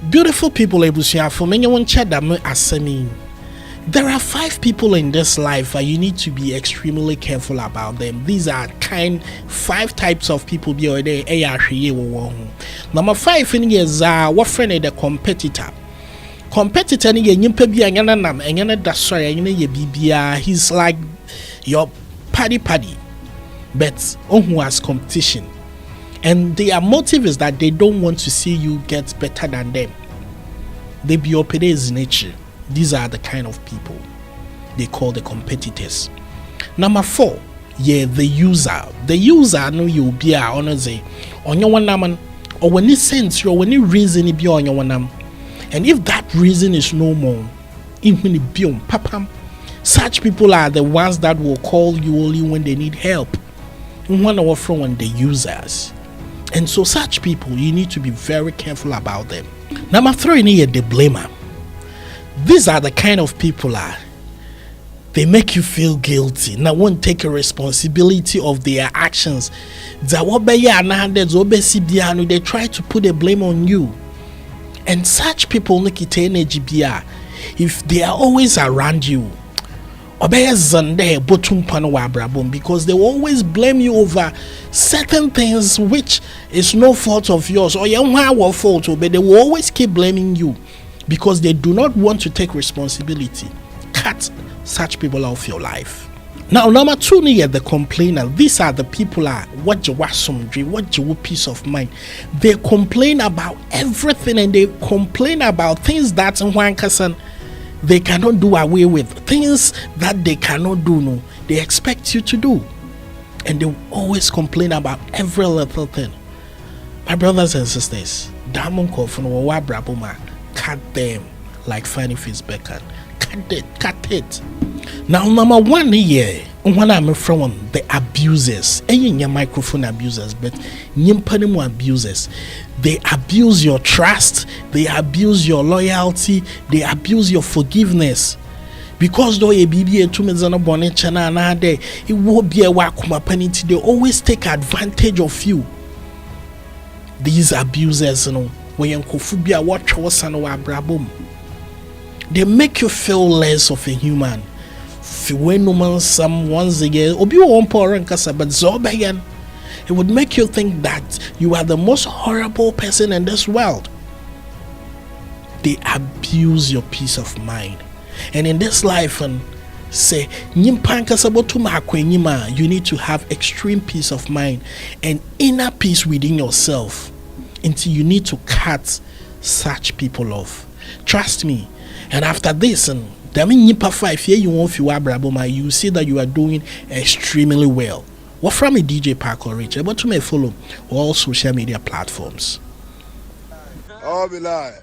Beautiful people, for me, there are 5 people in this life you need to be extremely careful about them. These are 5 types of people. Number 5 is what friend the competitor. Competitor he's like your paddy, but who has competition. And their motive is that they don't want to see you get better than them. They be operates nature. These are the kind of people they call the competitors. Number 4, the user. The user no you be on say on your one naman or when it sense or when it reason it be on your one nam. And if that reason is no more, even it be on papam, such people are the ones that will call you only when they need help. One or from when the users. And so such people, you need to be very careful about them. Number 3, the blamer. These are the kind of people they make you feel guilty. Now won't take a responsibility of their actions. They try to put a blame on you. And such people, if they are always around you, because they will always blame you over certain things which is no fault of yours or your fault, but they will always keep blaming you because they do not want to take responsibility. Cut such people off your life. Now, number 2, the complainer. These are the people what you want some dream, what you want peace of mind. They complain about everything and they complain about things that they cannot do away with, things that they cannot do. No, they expect you to do, and they always complain about every little thing. My brothers and sisters, Diamond Coffin or Wabrabuma, cut them like Fanny Fitzbecker. Cut it. Now, number 1 when I'm from the abusers, your microphone abusers, but nyimpanimo abusers. They abuse your trust, they abuse your loyalty, they abuse your forgiveness. Because though a BBA to me bonnet chana na day, it will be a wakuma penity, they always take advantage of you. These abusers, when you kofubia watch was and brabum. They make you feel less of a human. When once again, Obi won't pour and kasa, but Zobayan, it would make you think that you are the most horrible person in this world. They abuse your peace of mind. And in this life, and say, you need to have extreme peace of mind and inner peace within yourself until you need to cut such people off. Trust me. And after this, and you won't feel you see that you are doing extremely well. What from a DJ Park or Rich, but to me follow all social media platforms. All be lie.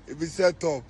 It be set up.